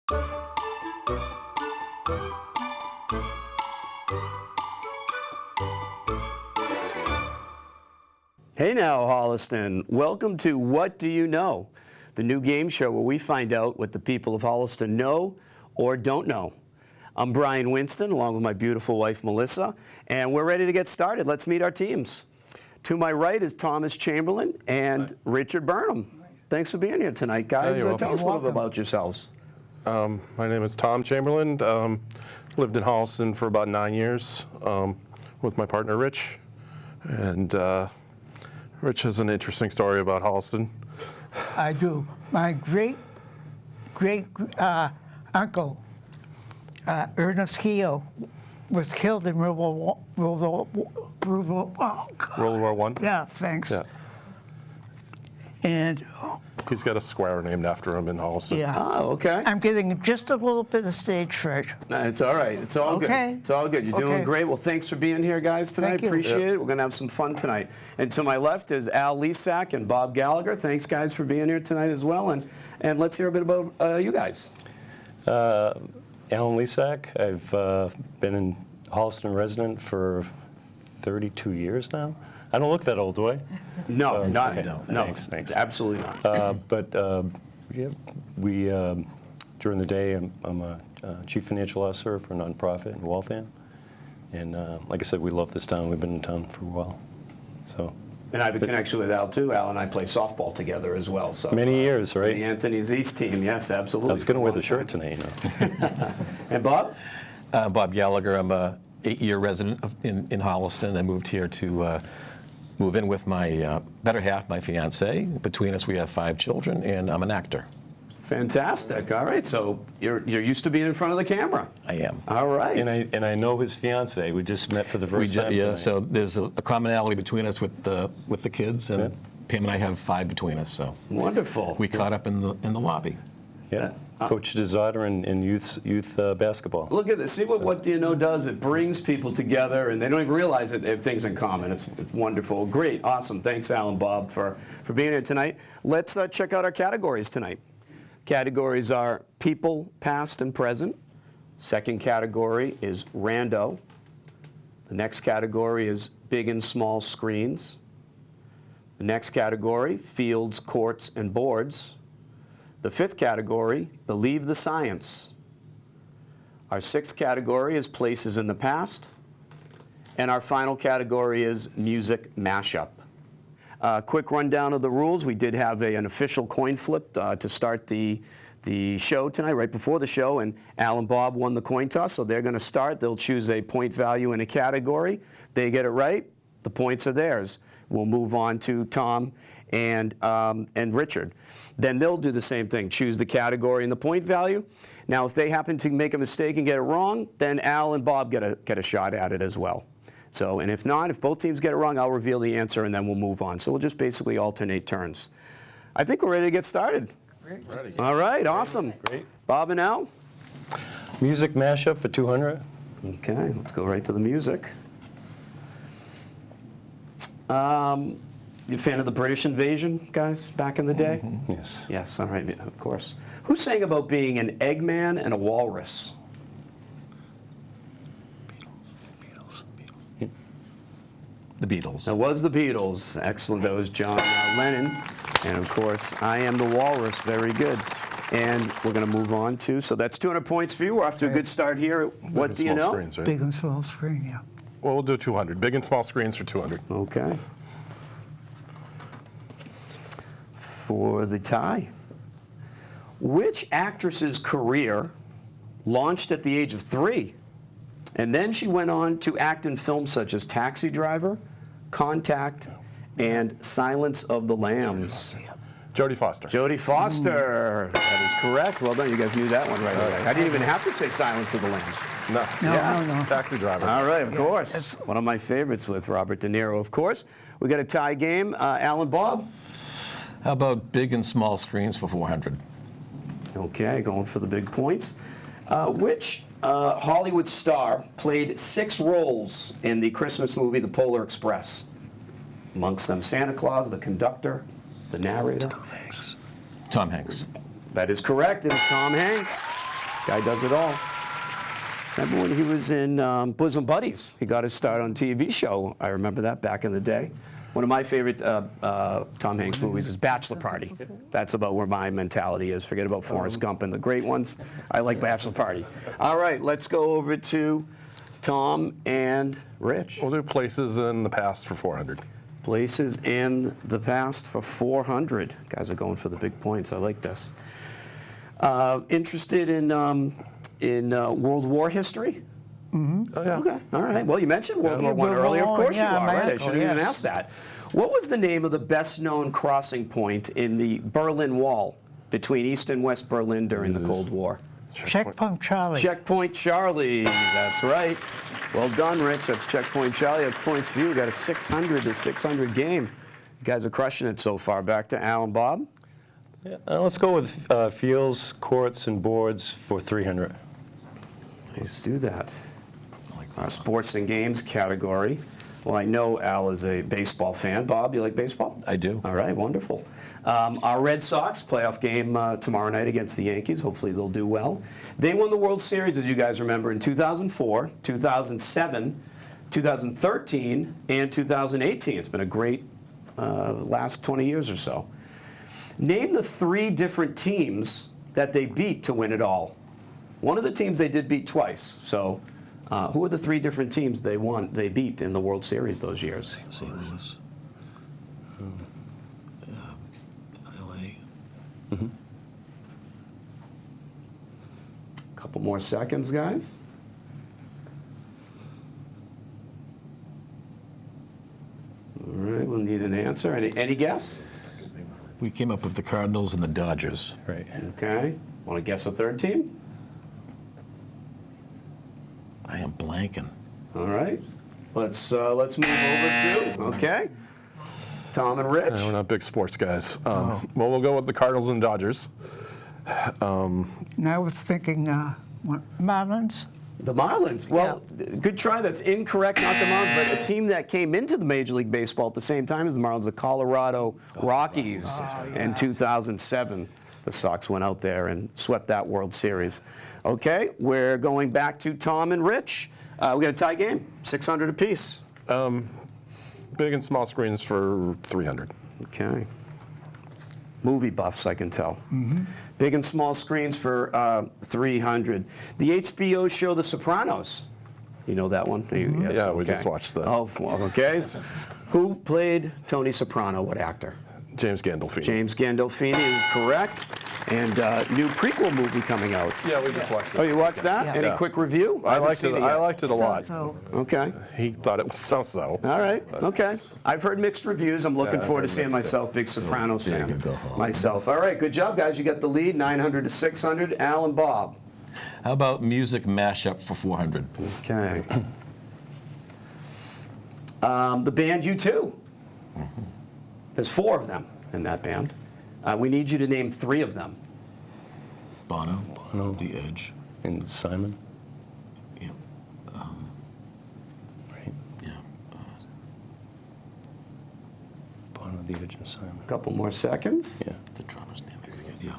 Hey now, Holliston. Welcome to What Do You Know? The new game show where we find out what the people of Holliston know or don't know. I'm Brian Winston, along with my beautiful wife, Melissa, and we're ready to get started. Let's meet our teams. To my right is Thomas Chamberlain and Richard Burnham. Thanks for being here tonight, guys. Hey, Tell us a little bit about yourselves. My name is Tom Chamberlain. Lived in Holliston for about 9 years with my partner, Rich. And Rich has an interesting story about Holliston. I do. My great uncle, Ernest Keogh, was killed in World War I? Yeah, thanks. Yeah. And He's got a square named after him in Holliston. yeah. Oh, okay. I'm getting just a little bit of stage fright. No, it's all right. It's all Okay. good. It's all good. You're doing Okay. great. Well, thanks for being here, guys, tonight. Thank you. Appreciate it. We're going to have some fun tonight. And to my left is Al Lisak and Bob Gallagher. Thanks, guys, for being here tonight as well. And let's hear a bit about you guys. Alan Lisak. I've been in Holliston resident for 32 years now. I don't look that old, do I? No, not okay. no. Thanks. Absolutely not. Yeah, we during the day I'm a chief financial officer for a nonprofit in Waltham, and like I said, we love this town. We've been in town for a while, so. And I have a connection with Al, too. Al and I play softball together as well. So Many years, right? The Anthony's East team, yes, absolutely. I was going to wear the shirt tonight, you know. And Bob? Bob Gallagher. I'm a 8-year resident in Holliston. I moved here to move in with my better half, my fiance. Between us, we have 5 children, and I'm an actor. Fantastic. All right. So you're used to being in front of the camera. I am. All right. And I know his fiance. We just met for the first time. Yeah. tonight. So there's a commonality between us with the kids, and Pam and I have 5 between us. So Wonderful. we caught up in the lobby. Yeah. Coached his daughter in youth basketball. Look at this. See what Do You Know does? It brings people together, and they don't even realize that they have things in common. It's wonderful. Great. Awesome. Thanks, Al and Bob, for being here tonight. Let's check out our categories tonight. Categories are people, past and present. Second category is rando. The next category is big and small screens. The next category, fields, courts, and boards. The fifth category, believe the science. Our sixth category is places in the past. And our final category is music mashup. Quick rundown of the rules. We did have an official coin flip to start the show tonight, right before the show, and Al and Bob won the coin toss, so they're going to start. They'll choose a point value in a category. They get it right, the points are theirs. We'll move on to Tom and Richard. Then they'll do the same thing, choose the category and the point value. Now, if they happen to make a mistake and get it wrong, then Al and Bob get a shot at it as well. So, and if not, if both teams get it wrong, I'll reveal the answer and then we'll move on. So we'll just basically alternate turns. I think we're ready to get started. Ready. All right, awesome. Great. Bob and Al? Music mashup for 200. Okay, let's go right to the music. You a fan of the British invasion, guys, back in the day? Mm-hmm. Yes. Yes, all right, of course. Who sang about being an Eggman and a walrus? The Beatles. That was the Beatles. Excellent. That was John Lennon. And of course, I Am the Walrus. Very good. And we're going to move on to, so that's 200 points for you. We're off to a good start here. What do you know? Screens, right? Big and small screen, yeah. Well, we'll do 200. Big and small screens for 200. Okay. For the tie. Which actress's career launched at the age of 3? And then she went on to act in films such as Taxi Driver, Contact, and Silence of the Lambs. Jodie Foster. Jodie Foster. That is correct. Well done. You guys knew that one right away. I didn't even have to say Silence of the Lambs. No. No. Taxi Driver. All right, of course. One of my favorites with Robert De Niro, of course. We got a tie game. Al and Bob? How about big and small screens for 400? Okay, going for the big points. Which Hollywood star played 6 roles in the Christmas movie The Polar Express? Amongst them, Santa Claus, the conductor, the narrator. Tom Hanks. That is correct. It is Tom Hanks. Guy does it all. Remember when he was in Bosom Buddies? He got his start on a TV show. I remember that back in the day. One of my favorite Tom Hanks movies is Bachelor Party. That's about where my mentality is. Forget about Forrest Gump and the great ones. I like Bachelor Party. All right, let's go over to Tom and Rich. We'll do places in the past for 400. Places in the past for 400. Guys are going for the big points. I like this. Interested in World War history? Oh, yeah. Okay, all right. Well, you mentioned World War I World earlier. Of War course I, you are, my right? I uncle, should have even yes. asked that. What was the name of the best-known crossing point in the Berlin Wall between East and West Berlin during the Cold War? Checkpoint Charlie. Checkpoint Charlie. That's right. Well done, Rich. That's Checkpoint Charlie. That's points for you. We got a 600 to 600 game. You guys are crushing it so far. Back to Al and Bob. Yeah, let's go with fields, courts, and boards for 300. Let's do that. Our sports and games category. Well, I know Al is a baseball fan. Bob, you like baseball? I do. All right, wonderful. Our Red Sox playoff game tomorrow night against the Yankees. Hopefully they'll do well. They won the World Series, as you guys remember, in 2004, 2007, 2013, and 2018. It's been a great last 20 years or so. Name the 3 different teams that they beat to win it all. One of the teams they did beat twice. So who are the 3 different teams they beat in the World Series those years? St. Louis. LA. Couple more seconds, guys. All right, we'll need an answer. Any guess? We came up with the Cardinals and the Dodgers. Right. Okay. Want to guess a 3rd team? I am blanking. All right. Let's move over to, okay, Tom and Rich. We're not big sports guys. Well, we'll go with the Cardinals and Dodgers. And I was thinking Marlins. The Marlins. Well, good try. That's incorrect. Not the Marlins, but a team that came into the Major League Baseball at the same time as the Marlins, the Colorado Rockies, in 2007. The Sox went out there and swept that World Series. Okay, we're going back to Tom and Rich. We got a tie game, 600 apiece. Big and small screens for 300. Okay. Movie buffs, I can tell. Big and small screens for 300. The HBO show The Sopranos. You know that one? Yes, Yeah, we okay. just watched that. Oh, well, okay. Who played Tony Soprano? What actor? James Gandolfini. James Gandolfini is correct. And new prequel movie coming out. Yeah, we just watched it. Oh, you watched that? Yeah. Any Yeah. quick review? I haven't liked seen it. yet. I liked it a lot. So Okay. He thought it was so-so. All right. Okay. I've heard mixed reviews. I'm looking Yeah, forward to I've seeing heard mixed, myself. Big Sopranos Yeah, you fan. can go home. Myself. All right. Good job, guys. You got the lead. 900 to 600. Al and Bob. How about music mashup for 400? Okay. The band U2. There's 4 of them in that band. We need you to name 3 of them. Bono, The Edge. And Simon. Yeah. Right. Yeah. Bono, The Edge, and Simon. A couple more seconds. Yeah. The drummer's name, I forget. Yeah.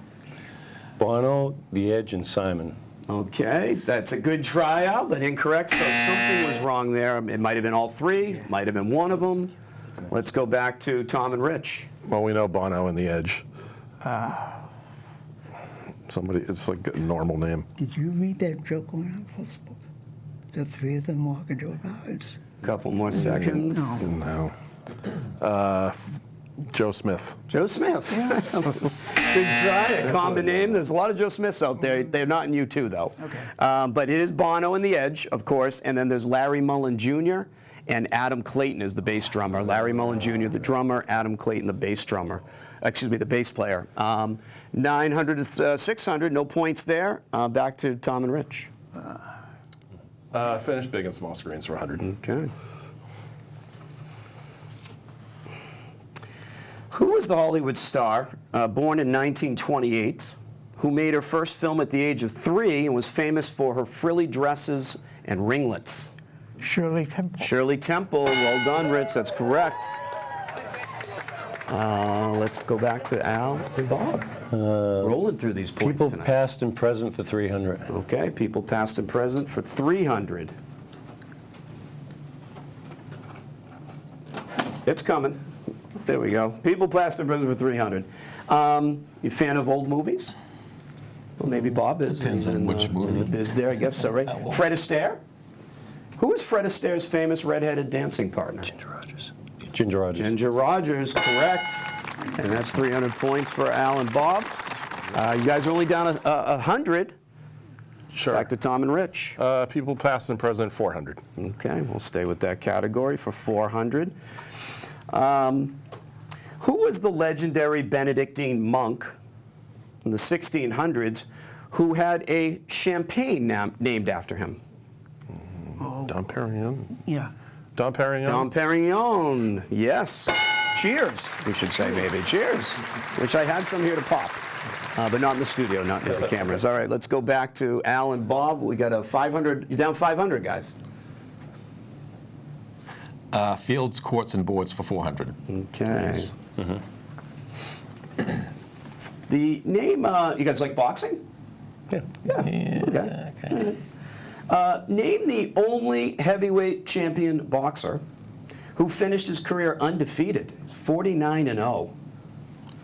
Bono, The Edge, and Simon. Okay, that's a good tryout, but incorrect. So something was wrong there. It might have been all 3. Might have been one of them. Let's go back to Tom and Rich. Well, we know Bono and the Edge. Somebody, it's like a normal name. did you read that joke on Facebook? The 3 of them walking to a house. Couple more seconds. No. No. Joe Smith. Joe Smith. Good try. A common name. There's a lot of Joe Smiths out there. They're not in U2, though. Okay. But it is Bono and the Edge, of course. And then there's Larry Mullen Jr. and Adam Clayton is the bass drummer. Larry Mullen Jr., the drummer. Adam Clayton, the bass drummer. Excuse me, the bass player. 900 to 600. No points there. Back to Tom and Rich. Finished big and small screens for 100. Okay. Who was the Hollywood star, born in 1928, who made her first film at the age of 3 and was famous for her frilly dresses and ringlets? Shirley Temple. Shirley Temple. Well done, Rich. That's correct. Let's go back to Al and Bob. Rolling through these points People tonight. past and present for 300. Okay, people past and present for 300. It's coming. There we go. People past and present for 300. You fan of old movies? Well, maybe Bob is. Depends He's on in which the, movie. in the biz there, I guess so, right? Fred Astaire? Who is Fred Astaire's famous redheaded dancing partner? Ginger Rogers. Ginger Rogers. Ginger Rogers, correct. And that's 300 points for Al and Bob. You guys are only down 100. Sure. Back to Tom and Rich. People past and present, 400. Okay, we'll stay with that category for 400. Who was the legendary Benedictine monk in the 1600s who had a champagne named after him? Dom Perignon. Yeah. Dom Perignon. Dom Perignon, yes. Cheers, we should say maybe. Cheers. Wish I had some here to pop, but not in the studio, not near the cameras. All right, let's go back to Al and Bob. We got a 500, you're down 500, guys. Fields, courts, and boards for 400. Okay. The name, you guys like boxing? Yeah. Okay. Okay. Name the only heavyweight champion boxer who finished his career undefeated, 49-0.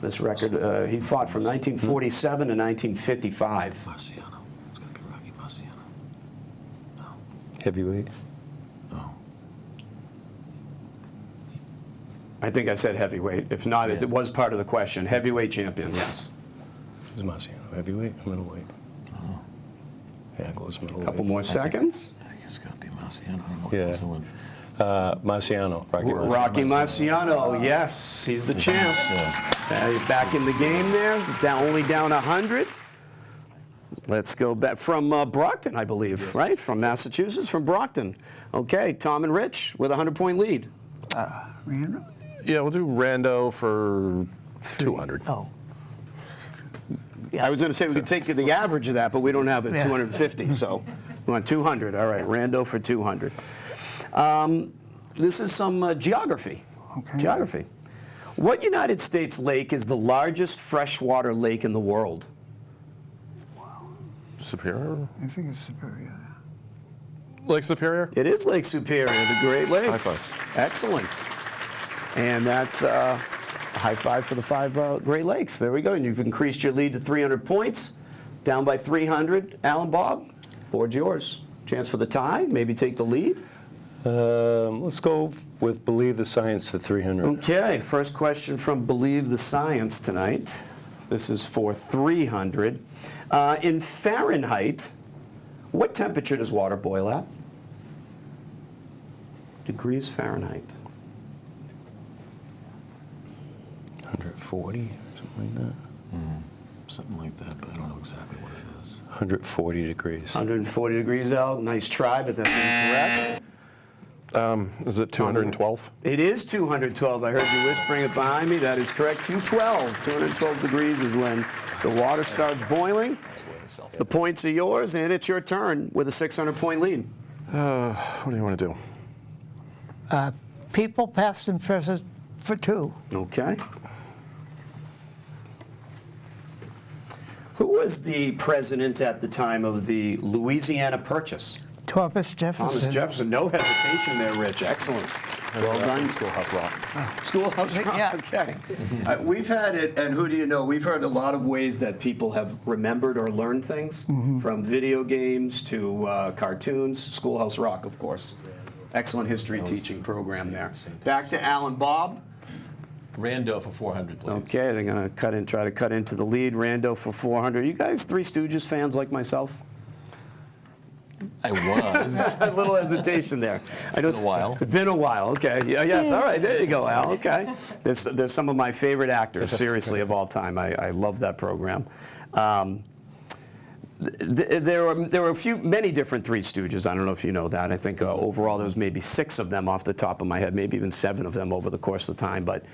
This record, he fought from 1947 to 1955. Marciano. It's got to be Rocky Marciano. No. Heavyweight. No. I think I said heavyweight. If not, it was part of the question. Heavyweight champion, yes. Who's Marciano? Heavyweight or middleweight? Haggles, middleweight. Couple more seconds. I think it's got to be Marciano. I don't know what Yeah. was the one. Marciano. Rocky Marciano. Rocky Marciano, yes, he's the champ. He's back in the game there, only down 100. Let's go back from Brockton, I believe, right? From Massachusetts, from Brockton. Okay, Tom and Rich with a 100-point lead. Random? Yeah, we'll do Rando for 200. Oh. I was going to say we could take the average of that, but we don't have it, Yeah. 250, so we want 200. All right, Rando for 200. This is some geography. Okay. Geography. What United States lake is the largest freshwater lake in the world? Superior? I think it's Superior. Lake Superior? It is Lake Superior, the Great Lakes. High five. Excellent. And that's a high five for the 5 Great Lakes. There we go. And you've increased your lead to 300 points. Down by 300. Alan, Bob, board's yours. Chance for the tie, maybe take the lead. Let's go with Believe the Science for 300. Okay, first question from Believe the Science tonight. This is for 300. In Fahrenheit, what temperature does water boil at? Degrees Fahrenheit. 140, something like that. Something like that, but I don't know exactly what it is. 140 degrees. 140 degrees out. Nice try, but that's incorrect. Is it 212? It is 212. I heard you whispering it behind me. That is correct. 212. 212 degrees is when the water starts boiling. The points are yours, and it's your turn with a 600-point lead. What do you want to do? People past and present for 2. Okay. Who was the president at the time of the Louisiana Purchase? Thomas Jefferson. Thomas Jefferson. No hesitation there, Rich. Excellent. Well done. Schoolhouse Rock. Schoolhouse Rock. Yeah. Okay. We've had it, and who do you know? We've heard a lot of ways that people have remembered or learned things, from video games to cartoons. Schoolhouse Rock, of course. Excellent history teaching program there. Back to Alan Bob. Rando for 400, please. Okay, they're going to try to cut into the lead. Rando for 400. You guys Three Stooges fans like myself? I was. A little hesitation there. I know It's been a while. It's been a while. Okay. Yeah, yes. All right. There you go, Al. Okay. There's some of my favorite actors, seriously, of all time. I love that program. There were many different Three Stooges. I don't know if you know that. I think overall there was maybe 6 of them off the top of my head, maybe even 7 of them over the course of time. But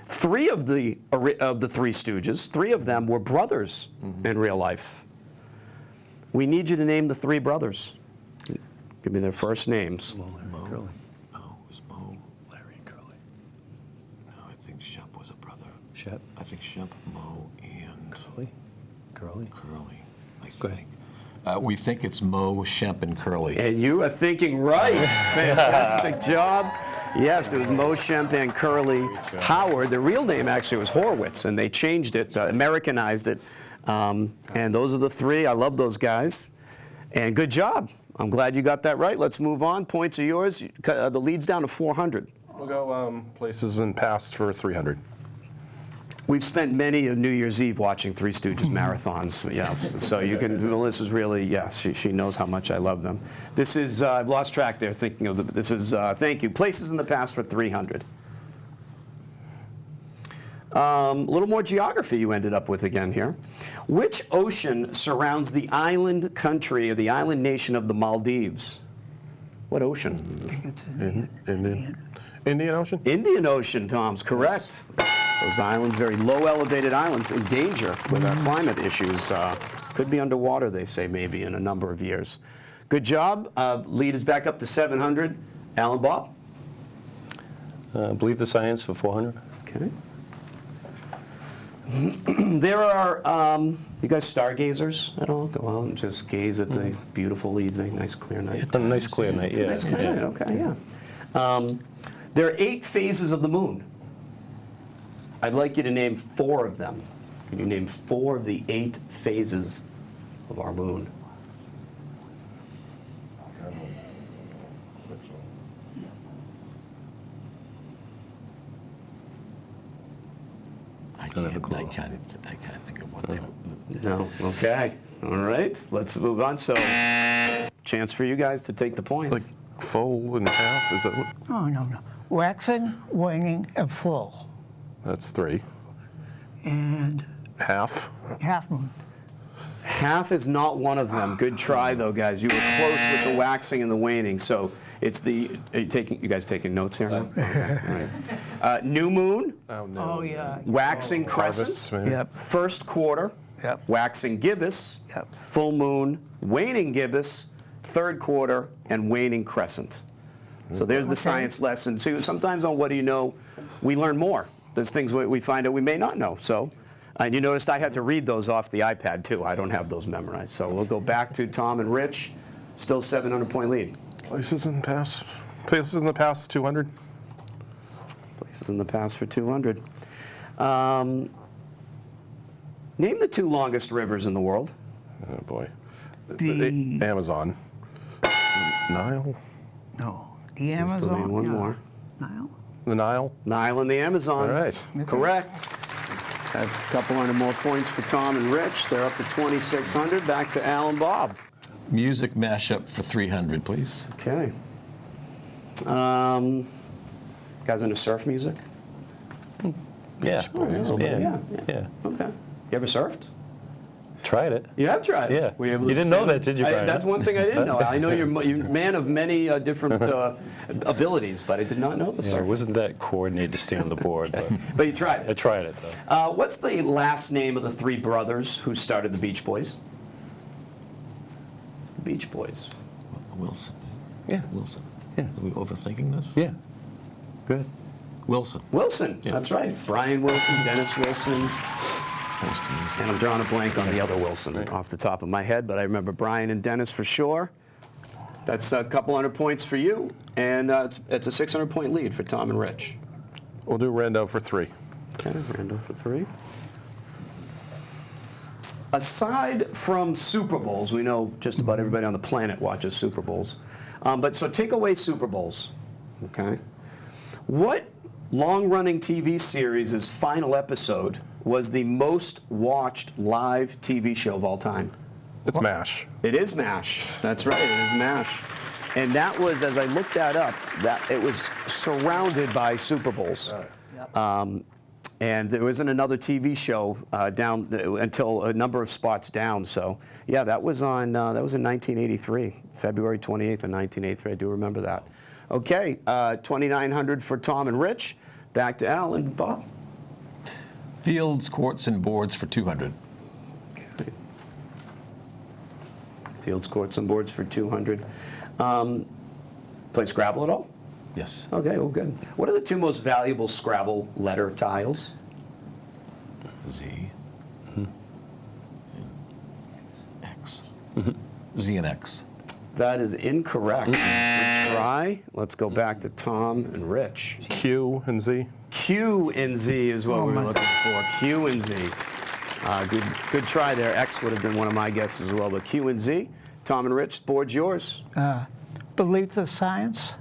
3 of the Three Stooges, 3 of them were brothers in real life. We need you to name the 3 brothers. Give me their first names. Mo. Oh, it was Mo, Larry, and Curly. No, I think Shep was a brother. Shep. I think Shep, Mo, and Curly. Curly, I Go ahead. think. We think it's Mo, Shemp, and Curly. And you are thinking right. Fantastic job. Yes, it was Mo Shemp and Curly Howard. The real name actually was Horwitz, and they changed it, Americanized it. And those are the three. I love those guys. And good job. I'm glad you got that right. Let's move on. Points are yours. The lead's down to 400. We'll go places in past for 300. We've spent many a New Year's Eve watching Three Stooges marathons. Yeah, so you can. Melissa's really, yes, she knows how much I love them. This is I've lost track there thinking of this is thank you. Places in the past for 300. A little more geography you ended up with again here. Which ocean surrounds the island country or the island nation of the Maldives? What ocean? Indian Ocean? Indian Ocean, Tom's correct. Those islands, very low elevated islands, in danger with our climate issues. Could be underwater, they say, maybe in a number of years. Good job. Lead is back up to 700. Alan Bob? Believe the science for 400. Okay. There are, you guys stargazers at all? Go out and just gaze at the beautiful evening, nice clear night. A nice clear night, yeah. Nice clear night, okay, yeah. There are 8 phases of the moon. I'd like you to name 4 of them. Can you name 4 of the 8 phases of our moon? I can't think of what they. No, okay. All right, let's move on. So, chance for you guys to take the points. Like full and half? Is that what? Oh, no. Waxing, waning, and full. That's 3. And Half? half moon. Half is not one of them. Good try, though, guys. You were close with the waxing and the waning. So it's the. Are you guys taking notes here? All right. New moon, Oh, no. Oh, yeah. waxing Harvest, crescent, maybe. Yep. first quarter, Yep. waxing gibbous, Yep. full moon, waning gibbous, third quarter, and waning crescent. So there's the science lesson. See, sometimes on What Do You Know, we learn more. There's things we find out we may not know. So, and you noticed I had to read those off the iPad too. I don't have those memorized. So we'll go back to Tom and Rich. Still 700-point lead. Places in the past 200. Places in the past for 200. Name the 2 longest rivers in the world. Oh, boy. The- Amazon. Nile? No. The Still Amazon. need one yeah. more. Nile? The Nile? Nile and the Amazon. All right. Correct. That's a couple hundred more points for Tom and Rich. They're up to 2,600. Back to Al and Bob. Music mashup for 300, please. Okay. Guys into surf music? Yeah. Yeah. Okay. You ever surfed? Tried it. You have tried. Yeah. Were you able to You didn't know stand? that, did you, Brian? That's one thing I didn't know. I know you're a man of many different abilities, but I did not know the Yeah, surf. it wasn't that coordinated to stay on the board, but But you tried I it. tried it, though. What's the last name of the 3 brothers who started the Beach Boys? The Beach Boys. Wilson. Yeah. Wilson. Yeah. Are we overthinking this? Yeah. Good. Wilson. Wilson. Yeah. That's right. Brian Wilson, Dennis Wilson. Thanks to music. And I'm drawing a blank on the other Wilson off the top of my head, but I remember Brian and Dennis for sure. That's a couple hundred points for you, and it's a 600-point lead for Tom and Rich. We'll do Rando for 3. Okay, Randall for 3. Aside from Super Bowls, we know just about everybody on the planet watches Super Bowls. But so take away Super Bowls, okay? What long-running TV series' final episode was the most watched live TV show of all time? It's MASH. It is MASH. That's right, it is MASH. And that was, as I looked that up, that it was surrounded by Super Bowls. And there wasn't another TV show down until a number of spots down. So yeah, that was on. That was in 1983, February 28th of 1983. I do remember that. Okay, 2,900 for Tom and Rich. Back to Al and Bob. Fields, courts, and boards for 200. Okay. Fields, courts, and boards for 200. Play Scrabble at all? Yes. Okay, well, good. What are the 2 most valuable Scrabble letter tiles? Z. Z and X. That is incorrect. Good try. Let's go back to Tom and Rich. Q and Z. Q and Z is what we were looking for. Q and Z. Good try there. X would have been one of my guesses as well, but Q and Z. Tom and Rich, board's yours. Believe the science?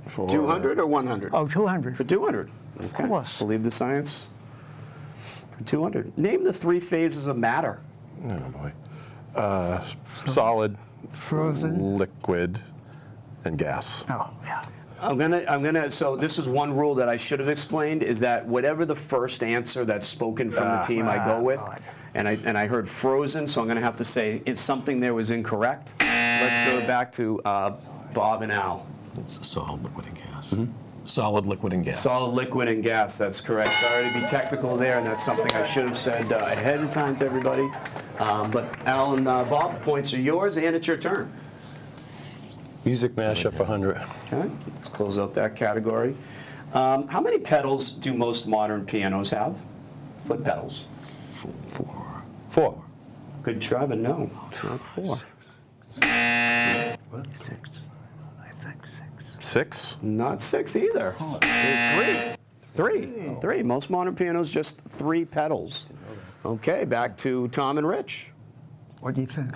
For 200 or 100? Oh, 200. For 200. Okay. course. Believe the science. For 200. Name the 3 phases of matter. Oh boy. Solid, Frozen. liquid, and gas. Oh, yeah. So this is one rule that I should have explained, is that whatever the first answer that's spoken from the team I go with, God. and I heard frozen, so I'm going to have to say something there was incorrect. Let's go back to Bob and Al. It's a solid liquid and gas. Solid, liquid, and gas. Solid, liquid, and gas, that's correct. Sorry to be technical there, and that's something I should have said ahead of time to everybody. But Al and Bob, points are yours, and it's your turn. Music mashup for 100. Okay, let's close out that category. How many pedals do most modern pianos have? Foot pedals. 4. Good try, but no, it's not 4. 6. I think 6. 6. Not 6 either. It's 3. 3. Most modern pianos, just 3 pedals. Okay, back to Tom and Rich. What do you think?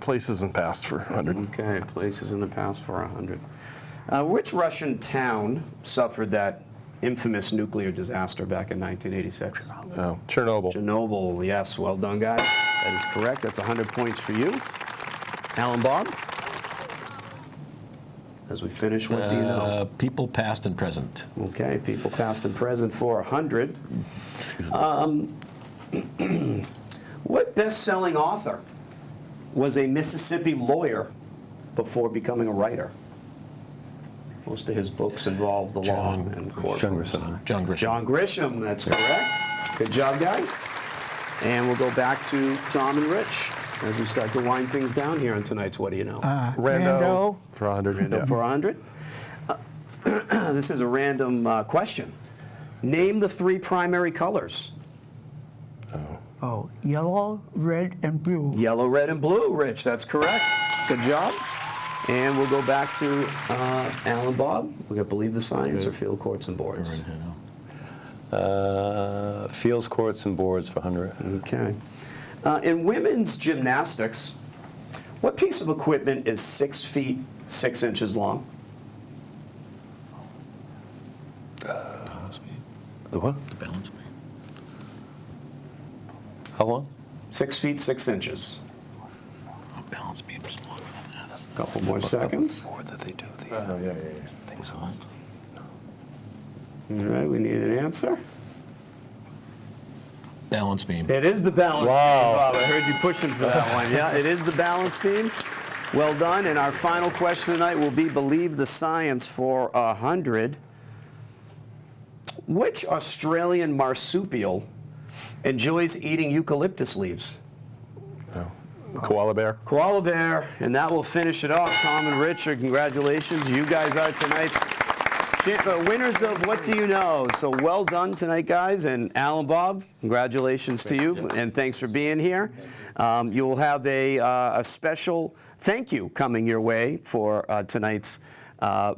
Places in past for 100. Okay, places in the past for 100. Which Russian town suffered that infamous nuclear disaster back in 1986? Oh, Chernobyl. Chernobyl, yes, well done, guys. That is correct. That's 100 points for you. Alan Bob? As we finish, what do you know? People past and present. Okay, people past and present for 100. What best-selling author was a Mississippi lawyer before becoming a writer? Most of his books involve the law and court. John Grisham. John Grisham. John Grisham, that's correct. Good job, guys. And we'll go back to Tom and Rich as we start to wind things down here on tonight's What Do You Know? Rando for 100. Rando for 100. This is a random question. Name the 3 primary colors. Oh, yellow, red, and blue. Yellow, red, and blue, Rich. That's correct. Good job. And we'll go back to Alan Bob. We got Believe the Science or Field Courts and Boards. Fields, courts, and boards for 100. Okay. In women's gymnastics, what piece of equipment is 6 feet 6 inches long? Balance beam. The what? The balance beam. How long? 6 feet 6 inches. Oh, balance beam's longer than that. Couple more seconds. Or that they do the things on. All right, we need an answer. Balance beam. It is the balance beam, Bob. I heard you pushing for that one. Yeah, it is the balance beam. Well done. And our final question tonight will be Believe the Science for 100. Which Australian marsupial enjoys eating eucalyptus leaves? Koala bear. Koala bear, and that will finish it off. Tom and Richard, congratulations. You guys are tonight's winners of What Do You Know? So well done tonight, guys. And Alan Bob, congratulations to you, and thanks for being here. You will have a special thank you coming your way for tonight's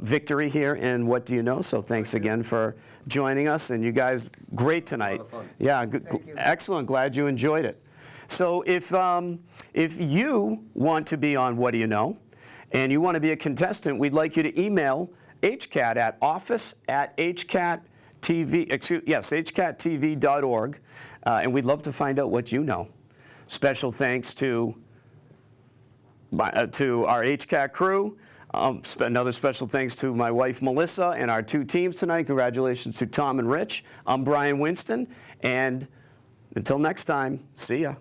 victory here in What Do You Know? So thanks again for joining us, and you guys, great tonight. Yeah, excellent. Glad you enjoyed it. So if you want to be on What Do You Know, and you want to be a contestant, we'd like you to email HCAT at office@hcattv.org, and we'd love to find out what you know. Special thanks to our HCAT crew. Another special thanks to my wife Melissa and our 2 teams tonight. Congratulations to Tom and Rich. I'm Brian Winston, and until next time, see ya.